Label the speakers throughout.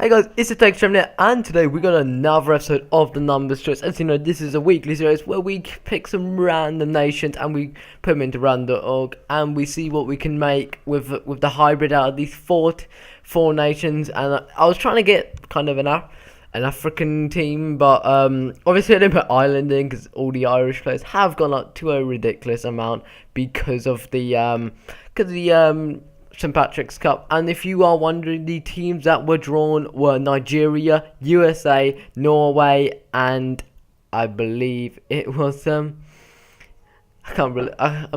Speaker 1: Hey guys, it's the TheTurkeyChampion, and today we got another episode of the Numbers Choice. As you know, this is a weekly series where we pick some random nations and we put them into random.org, and we see what we can make with the hybrid out of these four nations. And I was trying to get kind of an African team, but obviously I didn't put Ireland in because all the Irish players have gone up to a ridiculous amount because of the St. Patrick's Cup. And if you are wondering, the teams that were drawn were Nigeria, USA, Norway, and I believe it was I've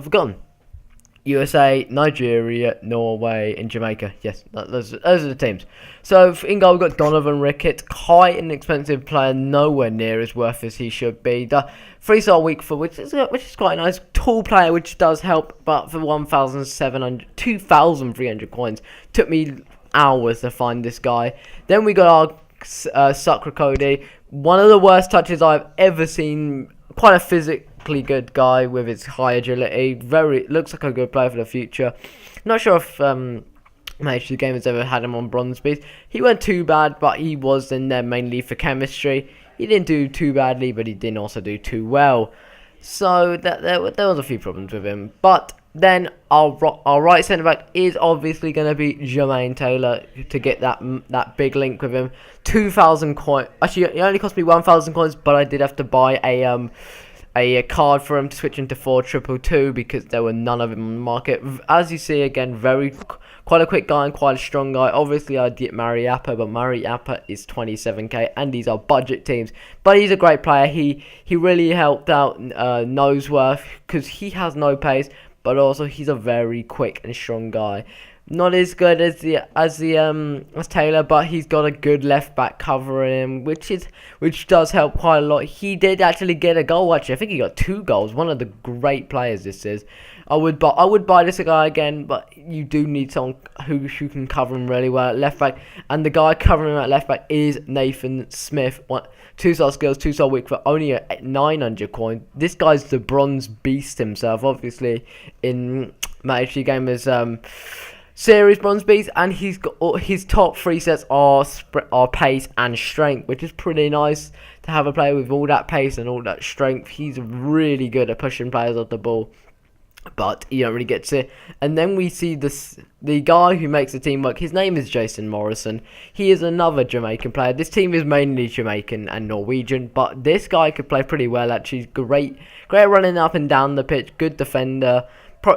Speaker 1: forgotten. USA, Nigeria, Norway, and Jamaica. Yes, those are the teams. So in goal, we've got Donovan Ricketts, quite an expensive player, nowhere near as worth as he should be. The 3-star week for which is quite a nice, tall player, which does help. But for 2,300 coins, took me hours to find this guy. Then we got our Sucre Cody, one of the worst touches I've ever seen. Quite a physically good guy with his high agility. Looks like a good player for the future. Not sure if the game has ever had him on bronze speed. He weren't too bad, but he was in there mainly for chemistry. He didn't do too badly, but he didn't also do too well. So there was a few problems with him. But then our right centre back is obviously going to be Jermaine Taylor to get that big link with him. 2,000 coins. Actually, it only cost me 1,000 coins, but I did have to buy a card for him to switch into 4-2-2 because there were none of them on the market. As you see, again, quite a quick guy and quite a strong guy. Obviously, I'd get Mariappa, but Mariappa is 27k, and these are budget teams. But he's a great player. He really helped out Noseworth because he has no pace, but also he's a very quick and strong guy. Not as good as Taylor, but he's got a good left back covering him, which does help quite a lot. He did actually get a goal. Actually, I think he got 2 goals. One of the great players this is. I would buy this guy again, but you do need someone who can cover him really well at left back. And the guy covering him at left back is Nathan Smith. 2-star skills, 2-star week for only 900 coins. This guy's the bronze beast himself. Obviously, in Match Gamers Series bronze beast, and he's got his top 3 sets are pace and strength, which is pretty nice to have a player with all that pace and all that strength. He's really good at pushing players off the ball, but you don't really get to. And then we see the guy who makes the team work. His name is Jason Morrison. He is another Jamaican player. This team is mainly Jamaican and Norwegian, but this guy could play pretty well. Actually, great running up and down the pitch, good defender.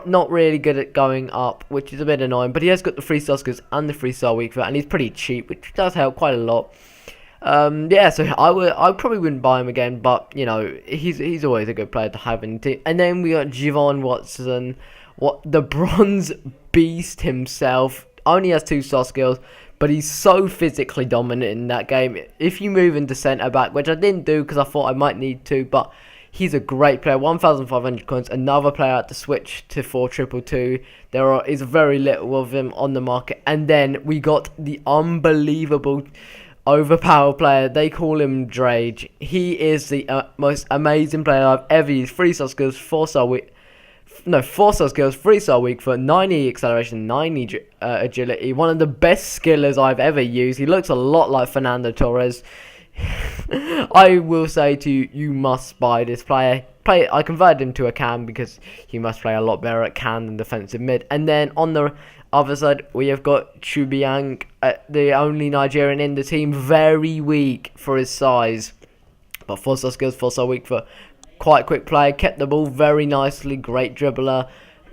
Speaker 1: Not really good at going up, which is a bit annoying, but he has got the 3-star skills and the 3-star weak foot, and he's pretty cheap, which does help quite a lot. Yeah, so I probably wouldn't buy him again, but you know, he's always a good player to have in the team. And then we got Javon Watson, the bronze beast himself. Only has 2-star skills, but he's so physically dominant in that game. If you move into centre back, which I didn't do because I thought I might need to, but he's a great player. 1,500 coins. Another player had to switch to 4-2-2. There is very little of him on the market. And then we got the unbelievable overpowered player. They call him Drage. He is the most amazing player I've ever used. 3-star skills, 4-star week. No, 4-star skills, 3-star week for 90 acceleration, 90 agility. One of the best skillers I've ever used. He looks a lot like Fernando Torres. I will say to you, you must buy this player. I converted him to a cam because he must play a lot better at cam than defensive mid. And then on the other side, we have got Chubiang, the only Nigerian in the team, very weak for his size, but 4-star skills, 4-star weak for quite quick player, kept the ball very nicely, great dribbler.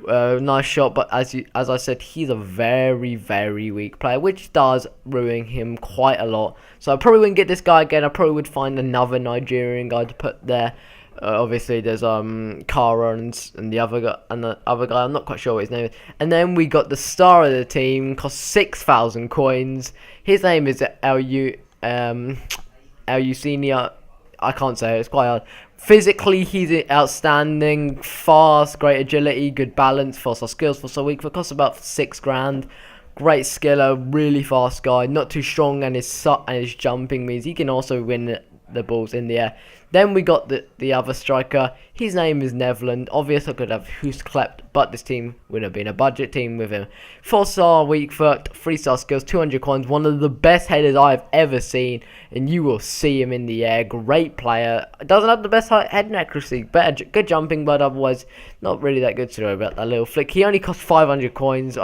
Speaker 1: Nice shot, but as I said, he's a very, very weak player, which does ruin him quite a lot. So I probably wouldn't get this guy again. I probably would find another Nigerian guy to put there. Obviously, there's Kara and the other guy. I'm not quite sure what his name is. And then we got the star of the team, cost 6,000 coins. His name is Lu Senior. I can't say it. It's quite hard. Physically, he's outstanding, fast, great agility, good balance, 4-star skills, 4-star weak. It costs about 6 grand. Great skiller, really fast guy, not too strong, and his jumping means he can also win the balls in the air. Then we got the other striker. His name is Neverland. Obviously, I could have Husklept, but this team would have been a budget team with him. 4-star weak foot, 3-star skills, 200 coins. One of the best headers I've ever seen, and you will see him in the air. Great player. Doesn't have the best heading accuracy. Good jumping, but otherwise not really that good. Sorry about that little flick. He only cost 500 coins.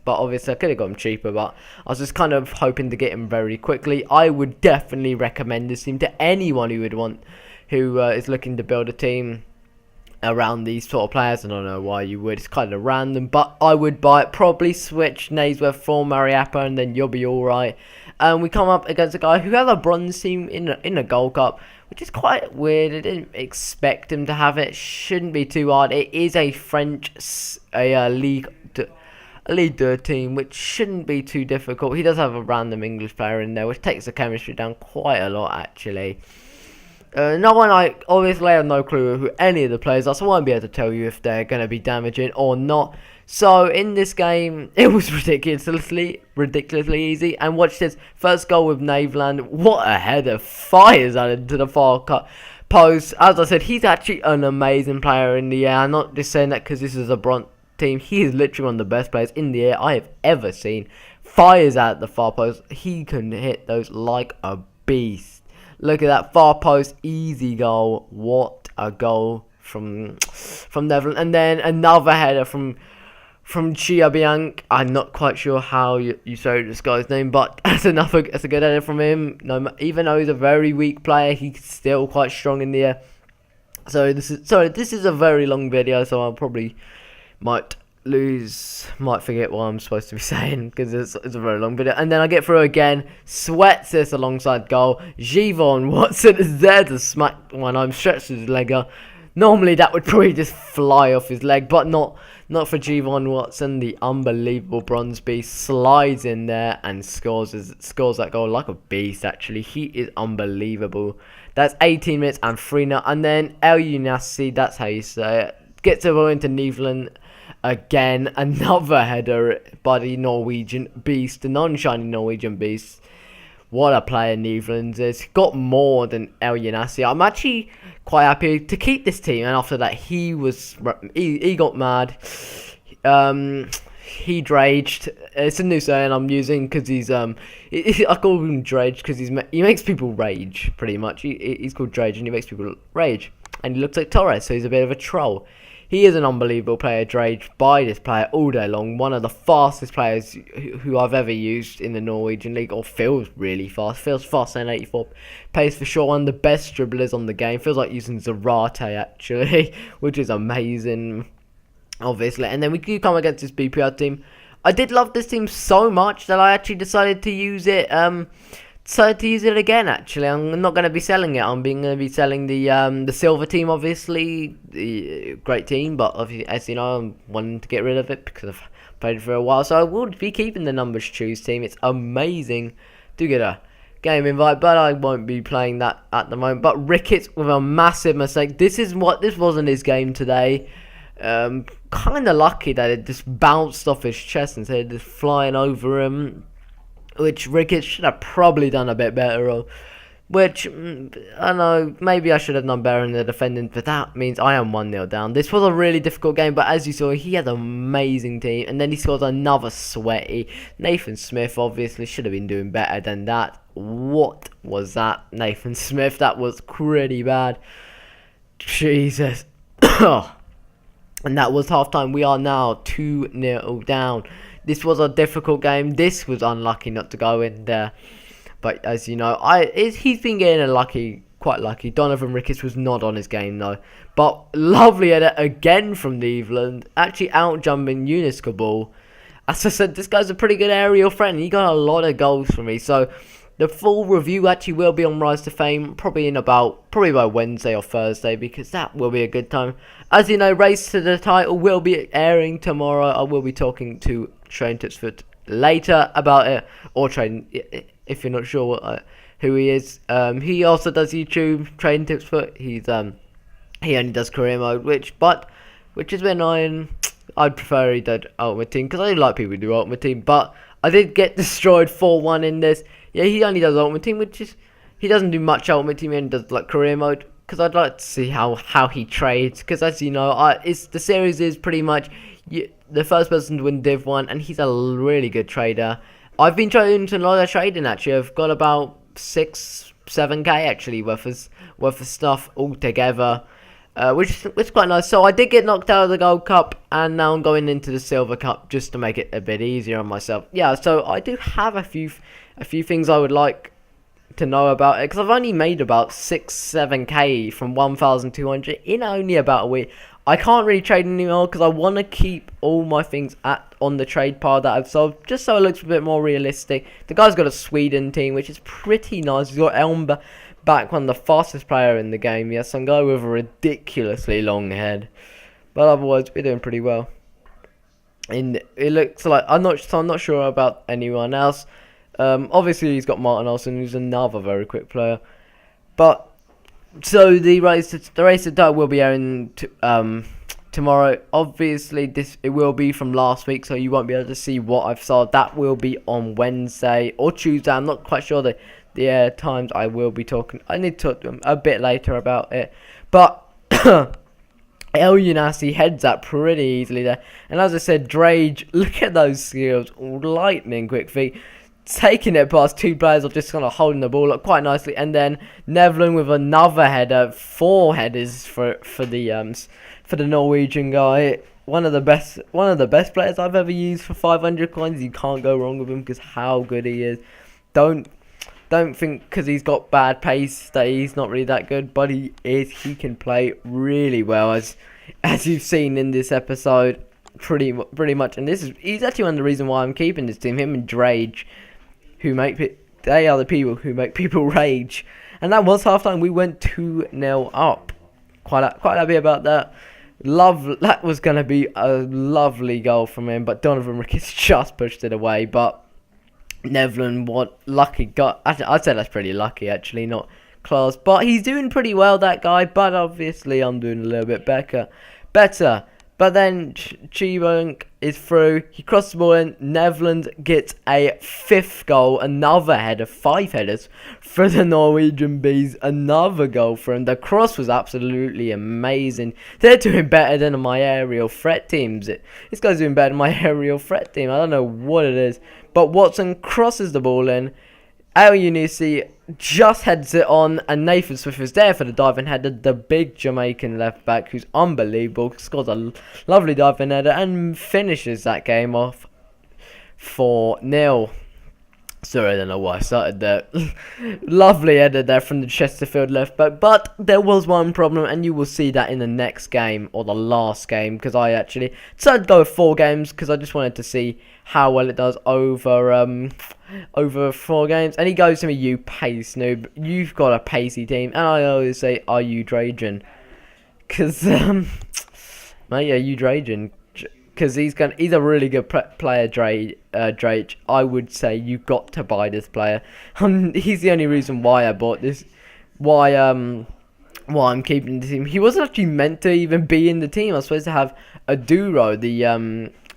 Speaker 1: But obviously I could have got him cheaper, but I was just kind of hoping to get him very quickly. I would definitely recommend this team to anyone who is looking to build a team around these sort of players. I don't know why you would, it's kind of random, but I would buy it. Probably switch Naisworth for Mariappa, and then you'll be alright. We come up against a guy who has a bronze team in a Gold Cup, which is quite weird. I didn't expect him to have it. Shouldn't be too hard. It is a French League 2 team, which shouldn't be too difficult. He does have a random English player in there, which takes the chemistry down quite a lot, actually. Obviously I have no clue who any of the players are, so I won't be able to tell you if they're going to be damaging or not. So in this game, it was ridiculously easy. And watch this, first goal with Naveland. What a header! Fires that into the far post. As I said, he's actually an amazing player in the air. I'm not just saying that because this is a bronze team. He is literally one of the best players in the air I have ever seen. Fires out the far post. He can hit those like a beast. Look at that far post, easy goal. What a goal from Netherlands. And then another header from Chiabianc. I'm not quite sure how you say this guy's name, but that's a good header from him. No, even though he's a very weak player, he's still quite strong in the air. So this is a very long video, so I'll probably might forget what I'm supposed to be saying because it's a very long video. And then I get through again, sweats this alongside goal. Givon Watson is there to smack one home, stretches his leg up. Normally that would probably just fly off his leg, but not for Givon Watson. The unbelievable bronze beast slides in there and scores that goal like a beast. Actually, he is unbelievable. That's 18 minutes and 3-0. And then El Unasi, that's how you say it, gets a ball into Neveland. Again, another header by the Norwegian beast, the non-shiny Norwegian beast. What a player Neveland is. Got more than El Yanassi. I'm actually quite happy to keep this team. And after that, he got mad. He raged. It's a new saying I'm using because he's I call him Drage because he makes people rage pretty much. He's called Drage and he makes people rage. And he looks like Torres, so he's a bit of a troll. He is an unbelievable player, Drage, by this player all day long. One of the fastest players who I've ever used in the Norwegian League, or feels really fast. Feels faster than 84 pace for sure. One of the best dribblers on the game. Feels like using Zarate, actually, which is amazing, obviously. And then we do come against this BPR team. I did love this team so much that I actually decided to use it. Again, actually. I'm not going to be selling it. I'm going to be selling the silver team, obviously. The great team, but obviously, as you know, I'm wanting to get rid of it because I've played it for a while. So I will be keeping the numbers choose team. It's amazing. Do get a game invite, but I won't be playing that at the moment. But Ricketts with a massive mistake. This wasn't his game today. Kind of lucky that it just bounced off his chest instead of just flying over him, which Ricketts should have probably done a bit better of. Which, I don't know, maybe I should have done better in the defending, but that means I am 1-0 down. This was a really difficult game, but as you saw, he had an amazing team, and then he scores another sweaty. Nathan Smith obviously should have been doing better than that. What was that, Nathan Smith? That was pretty bad. Jesus. And that was half-time. We are now 2-0 down. This was a difficult game. This was unlucky not to go in there. But as you know, he's been getting quite lucky. Donovan Ricketts was not on his game though. But lovely edit again from Neveland. Actually out-jumping Yunus Kabul. As I said, this guy's a pretty good aerial threat. He got a lot of goals for me. So the full review actually will be on Rise to Fame. Probably by Wednesday or Thursday. Because that will be a good time. As you know, Race to the Title will be airing tomorrow. I will be talking to Train Tipsfoot later about it, or Train, if you're not sure who he is. He also does YouTube. Train Tipsfoot. He only does career mode, which is annoying. I'd prefer he did Ultimate Team because I do like people who do Ultimate Team, but I did get destroyed 4-1 in this. Yeah, he only does Ultimate Team, which is he doesn't do much Ultimate Team. He only does like career mode. because I'd like to see how he trades. Because as you know, the series is pretty much the first person to win Div 1, and he's a really good trader. I've been doing a lot of trading actually. I've got about 7k actually worth of stuff altogether, which is quite nice. So I did get knocked out of the Gold Cup, and now I'm going into the Silver Cup just to make it a bit easier on myself. Yeah, so I do have a few things I would like to know about it, because I've only made about 7k from 1,200 in only about a week. I can't really trade anymore because I want to keep all my things on the trade pile that I've sold, just so it looks a bit more realistic. The guy's got a Sweden team, which is pretty nice. He's got Elmba back, one of the fastest player in the game. Yes, some guy with a ridiculously long head, but otherwise we're doing pretty well. And it looks like I'm not sure about anyone else. Obviously he's got Martin Olsen, who's another very quick player, but. So the race to die will be airing tomorrow. Obviously, it will be from last week, so you won't be able to see what I've sold. That will be on Wednesday or Tuesday. I'm not quite sure the times I will be talking. I need to talk to them a bit later about it. But El Unasi heads up pretty easily there. And as I said, Drage, look at those skills, lightning quick feet. Taking it past two players, or just kind of holding the ball up quite nicely, and then Nevlin with another header, 4 headers for the Norwegian guy. One of the best players I've ever used for 500 coins. You can't go wrong with him because how good he is. Don't think because he's got bad pace that he's not really that good, but he is. He can play really well, as you've seen in this episode, pretty much. And he's actually one of the reasons why I'm keeping this team. Him and Drage. They are the people who make people rage. And that was halftime. We went 2-0 up. Quite happy about that. That was going to be a lovely goal from him, but Donovan Ricketts just pushed it away. But Nevlin, what lucky guy. I'd say that's pretty lucky, actually, not class. But he's doing pretty well, that guy. But obviously, I'm doing a little bit better. But then Chibunk is through. He crosses the ball in. Nevland gets a 5th goal. Another header. 5 headers for the Norwegian Bees. Another goal for him. The cross was absolutely amazing. They're doing better than my aerial threat teams. This guy's doing better than my aerial threat team. I don't know what it is. But Watson crosses the ball in. El Unisi just heads it on, and Nathan Swift is there for the diving header. The big Jamaican left back, who's unbelievable, scores a lovely diving header and finishes that game off 4-0. Sorry, I don't know why I started there. Lovely header there from the Chesterfield left back, but there was one problem, and you will see that in the next game, or the last game, because I actually decided to go with 4 games, because I just wanted to see how well it does over 4 games. And he goes to me, "You pace noob, you've got a pacey team." And I always say, "Are you Drajan?" Because mate, yeah, you Drajan, because he's a really good player. Drake, I would say you've got to buy this player. He's the only reason why I bought this. Why I'm keeping the team. He wasn't actually meant to even be in the team. I was supposed to have Aduro,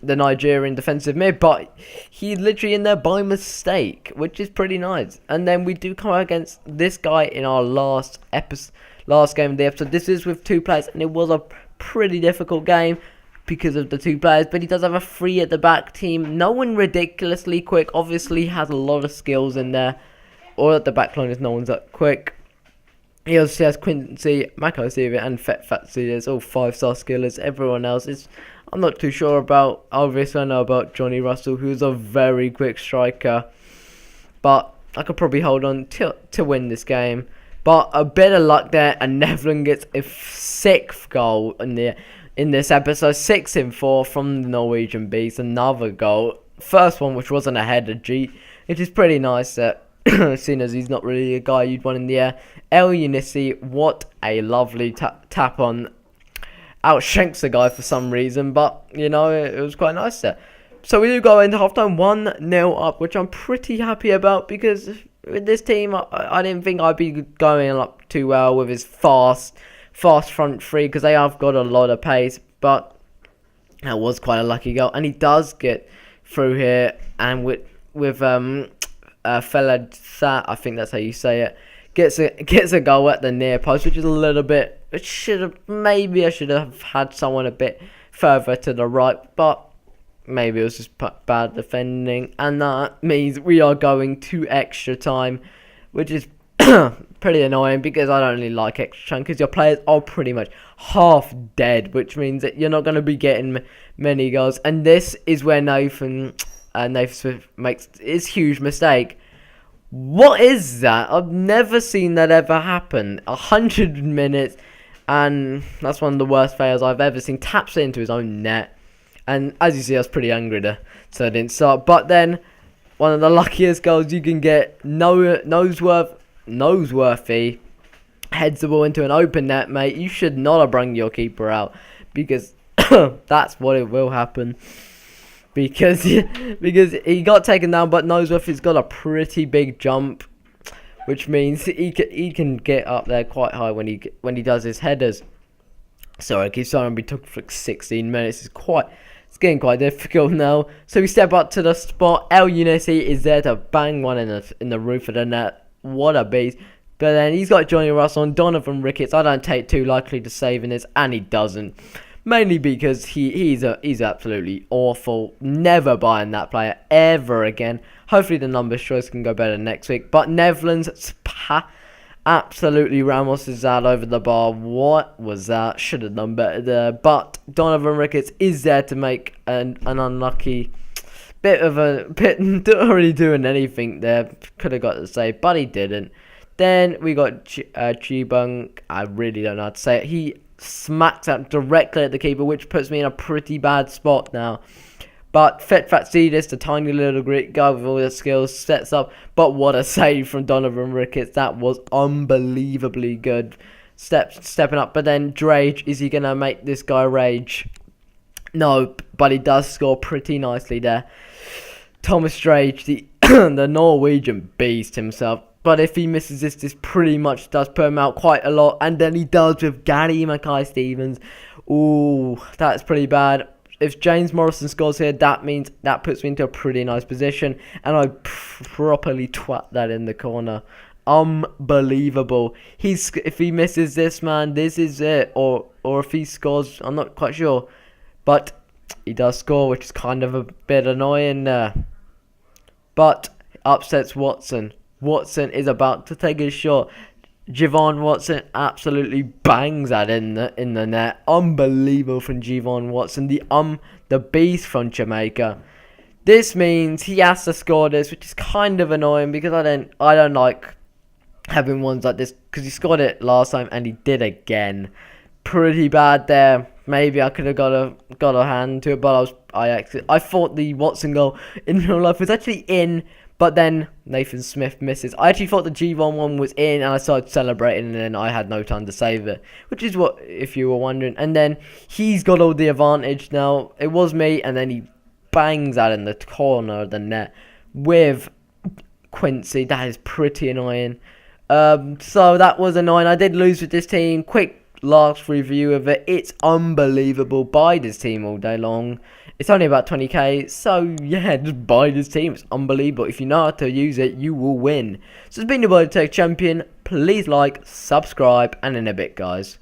Speaker 1: the Nigerian defensive mid, but he's literally in there by mistake, which is pretty nice. And then we do come against this guy in our last game of the episode. This is with 2 players, and it was a pretty difficult game because of the 2 players, but he does have a 3 at the back team. No one ridiculously quick. Obviously has a lot of skills in there. Or at the back line is no one's that quick. He also has Quincy, Mako Siva, and Fatsi. There's all 5-star skillers. Everyone else is, I'm not too sure about. Obviously I know about Johnny Russell, who's a very quick striker, but I could probably hold on to win this game. But a bit of luck there, and Nevlin gets a 6th goal in this episode. 6 in 4 from the Norwegian Bees. Another goal. First one, which wasn't a header. It is pretty nice that, seeing as he's not really a guy you'd want in the air. El Unisi, what a lovely tap on. Outshanks the guy for some reason, but, you know, it was quite nice there. So we do go into halftime 1-0 up, which I'm pretty happy about, because with this team, I didn't think I'd be going up too well with his fast front 3, because they have got a lot of pace, but that was quite a lucky goal. And he does get through here, and with Felad Sat, I think that's how you say it, gets a goal at the near post, which is a little bit. Maybe I should have had someone a bit further to the right, but maybe it was just bad defending, and that means we are going to extra time, which is pretty annoying because I don't really like extra time because your players are pretty much half dead, which means that you're not going to be getting many goals. And this is where Nathan Smith makes his huge mistake. What is that? I've never seen that ever happen. 100 minutes, and that's one of the worst fails I've ever seen. Taps it into his own net. And as you see, I was pretty angry so I didn't start. But then, one of the luckiest goals you can get, Noseworthy heads the ball into an open net, mate. You should not have brung your keeper out, because that's what it will happen. Because he got taken down, but Noseworthy's got a pretty big jump, which means he can get up there quite high when he does his headers. Sorry, I keep saying we took for like 16 minutes. It's getting quite difficult now. So we step up to the spot. El Unisi is there to bang one in the roof of the net. What a beast. But then he's got Johnny Russell and Donovan Ricketts. I don't take too likely to saving this, and he doesn't. Mainly because he's absolutely awful. Never buying that player ever again. Hopefully the numbers choice can go better next week. But Netherlands, absolutely Ramos is out over the bar. What was that? Should have done better there. But Donovan Ricketts is there to make an unlucky not really doing anything there. Could have got the save, but he didn't. Then we got Chibunk. I really don't know how to say it. He smacks out directly at the keeper, which puts me in a pretty bad spot now. But Fetfatsidis, the tiny little Greek guy with all the skills, sets up. But what a save from Donovan Ricketts. That was unbelievably good. Stepping up. But then Drage, is he going to make this guy rage? No, but he does score pretty nicely there. Thomas Drage, the Norwegian beast himself. But if he misses this pretty much does put him out quite a lot. And then he does with Gary Mackay-Stevens. Ooh, that's pretty bad. If James Morrison scores here, that means that puts me into a pretty nice position. And I properly twat that in the corner. Unbelievable. If he misses this, man, this is it. Or if he scores, I'm not quite sure. But he does score, which is kind of a bit annoying there. But upsets Watson. Watson is about to take his shot. Javon Watson absolutely bangs that in the net. Unbelievable from Javon Watson, the beast from Jamaica. This means he has to score this, which is kind of annoying because I don't like having ones like this, because he scored it last time and he did again. Pretty bad there. Maybe I could have got a hand to it, but I thought the Watson goal in real life was actually in. But then Nathan Smith misses. I actually thought the G1 one was in, and I started celebrating, and then I had no time to save it. Which is what, if you were wondering. And then he's got all the advantage now. It was me, and then he bangs that in the corner of the net with Quincy. That is pretty annoying. So that was annoying. I did lose with this team. Quick last review of it. It's unbelievable. Buy this team all day long. It's only about 20k, so yeah, just buy this team. It's unbelievable. If you know how to use it, you will win. So it's been your boy, TheTurkeyChampion. Please like, subscribe, and in a bit, guys.